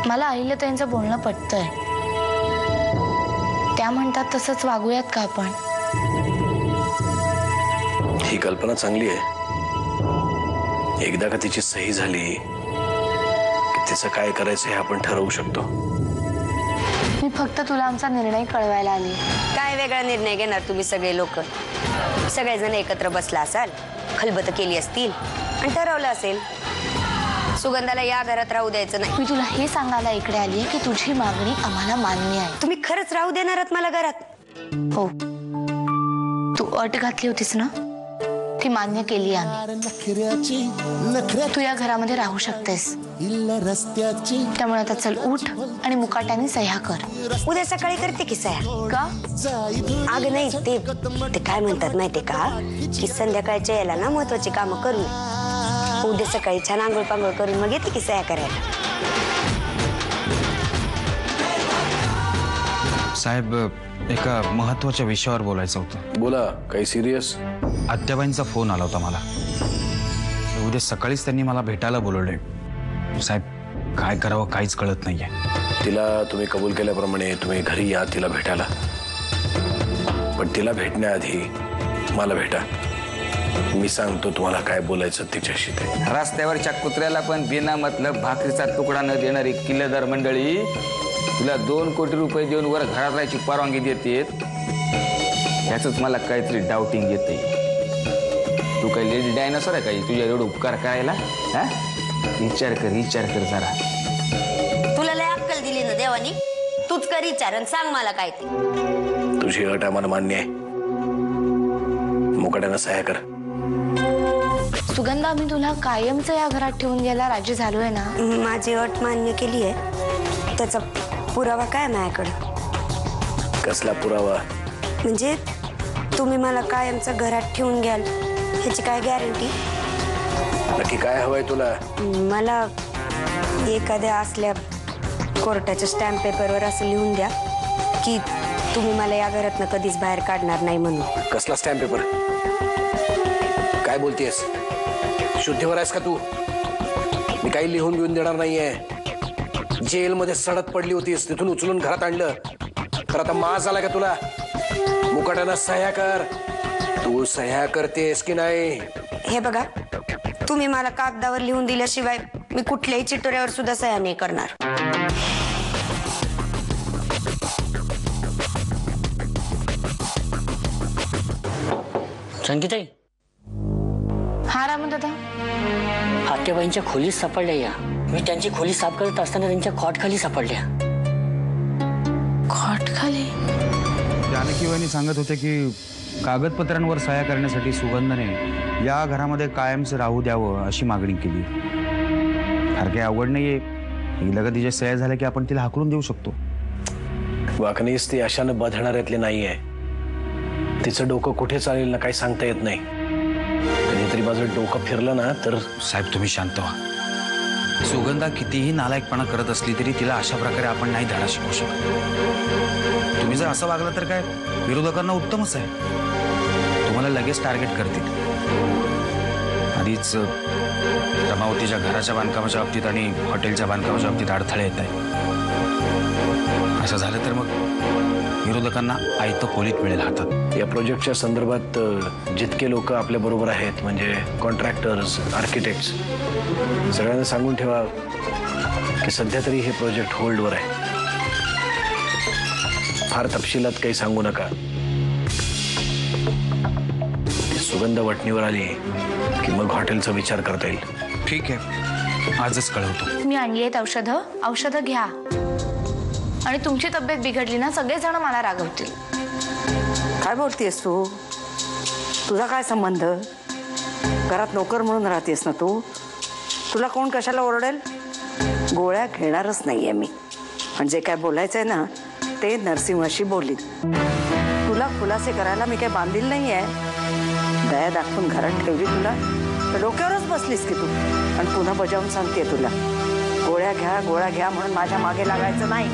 मला अहिल्याताईंचं बोलणं पटतंय. त्या म्हणतात तसंच वागूयात का आपण? ही कल्पना चांगली आहे. एकदा का तिची सही झाली की तिचं काय करायचं हे आपण ठरवू शकतो. मी फक्त तुला आमचा निर्णय कळवायला आली. काय वेगळा निर्णय घेणार तुम्ही सगळे लोक? सगळेजण एकत्र बसला असाल, खलबत केली असतील आणि ठरवलं असेल सुगंधाला या घरात राहू द्यायचं नाही. मी तुला हे सांगायला इकडे आली आहे की तुझी मागणी आम्हाला मान्य आहे. तुम्ही खरंच राहू देणार आहात मला घरात? हो, तू अट घातली होतीस ना, ती मान्य केली आम्ही. तू या घरामध्ये राहू शकतेस. त्यामुळे आता चल, उठ आणि मुकाट्याने सह्या कर. उद्या सकाळी करते की सह्या? का? अगं नाही, ते काय म्हणतात माहितीये का, की संध्याकाळच्या यायला ना महत्वाची कामं करू, उद्या सकाळी छान आंघोळ पांघोळ करून मग येते की सह्या करायला. साहेब, एका महत्वाच्या विषयावर बोलायचं होतं. बोला. काही सिरियस? आत्याबाईंचा फोन आला होता मला. उद्या सकाळीच त्यांनी मला भेटायला बोलवले. साहेब, काय करावं काहीच कळत नाहीये. तिला तुम्ही कबूल केल्याप्रमाणे तुम्ही घरी या तिला भेटायला. पण तिला भेटण्याआधी मला भेटा. मी सांगतो तुम्हाला काय बोलायचं तिच्याशी ते. रस्त्यावरच्या कुत्र्याला पण बिना मतलब भाकरीचा तुकडा न देणारी किल्लेदार मंडळी तुला 2 कोटी रुपये देऊन वर घरात राहायची परवानगी देते. याच मला काहीतरी डाऊटिंग येते. तू काही लेडी डायनासोर आहे काही तुझ्या एवढं उपकार करायला? हा, विचार कर जरा. तुला लय अक्कल दिली ना देवानी, तूच कर विचार आणि सांग मला काय ते. तुझी अट आम्हाला मान्य आहे. मुकाट्यानं सह्या कर. सुगंधा, मी तुला कायमचं या घरात ठेवून घ्यायला राजी झालोय ना. माझी अट मान्य केली आहे, त्याचा पुरावा काय माझ्याकडे? कसला पुरावा? म्हणजे तुम्ही मला कायमचं घरात ठेवून घ्याल ह्याची काय गॅरंटी? नक्की काय हवंय तुला? मला एखाद्या असल्या कोर्टाच्या स्टॅम्प पेपरवर असं लिहून द्या की तुम्ही मला या घरातनं कधीच बाहेर काढणार नाही म्हणून. कसला स्टॅम्प पेपर? काय बोलतेस? शुद्धीवर आहेस का तू? मी काही लिहून घेऊन देणार नाहीये. जेलमध्ये सडत पडली होतीस, तिथून उचलून घरात आणलं. तर आता माज आला का तुला? मुकाट्यानं सह्या कर. तू सह्या करतेस की नाही? हे बघा, तुम्ही मला कागदावर लिहून दिल्याशिवाय मी कुठल्याही चिठ्ठ्यावर सुद्धा सह्या नाही करणार. संगीताई. हा रामू दादा. आत्याबाईंच्या खोलीत सापडल्या या. मी त्यांची खोली साफ करत असताना त्यांच्या खॉट खाली सापडल्या. खॉट खाली? जानकीबाईंनी सांगत होते की कागदपत्रांवर सह्या करण्यासाठी सुगंधाने या घरामध्ये कायमचं राहू द्यावं अशी मागणी केली. फार काही अवघड नाहीये. एकदा तिच्या सह्या झाल्या की आपण तिला हाकलून देऊ शकतो. वाकणीस ती अशानं बधणाऱ्यातली नाहीये. तिचं डोकं कुठे चालेल ना काही सांगता येत नाही. कधीतरी माझं डोकं फिरलं ना तर. साहेब, तुम्ही शांत व्हा. सुगंधा कितीही नालायकपणा करत असली तरी तिला अशा प्रकारे आपण नाही धडा शिकवू शकत. तुम्ही जर असं वागलं तर काय विरोधकांना उत्तमच आहे. तुम्हाला लगेच टार्गेट करतील. आधीच रमावतीच्या घराच्या बांधकामाच्या बाबतीत आणि हॉटेलच्या बांधकामाच्या बाबतीत अडथळे येत आहे. असं झालं तर मग विरोधकांना आयतं खोलीत मिळेल हातात. या प्रोजेक्टच्या संदर्भात जितके लोक आपल्या बरोबर आहेत म्हणजे कॉन्ट्रॅक्टर्स, आर्किटेक्ट्स, सगळ्यांना सांगून ठेवा की सध्या तरी हे प्रोजेक्ट होल्डवर आहे. फार तपशिलात काही सांगू नका. सुगंध वटणीवर आली की मग हॉटेलचा विचार करता येईल. ठीक आहे, आजच कळवतो. मी आणली आहेत औषधं घ्या. आणि तुमची तब्येत बिघडली ना सगळेजण मला रागवतील. काय बोलतेस तू? तुझा काय संबंध? घरात नोकर म्हणून राहतेस ना तू. तुला कोण कशाला ओरडेल? गोळ्या घेणारच नाहीये मी. म्हणजे काय बोलायचंय ना ते नरसिंहाशी बोलीन. तुला खुलासे करायला मी काही बांधील नाहीये. दया दाखवून घरात ठेवली तुला तर डोक्यावरच बसलीस की तू. आणि पुन्हा बजावून सांगते तुला गोळ्या घ्या म्हणून माझ्या मागे लागायचं नाही.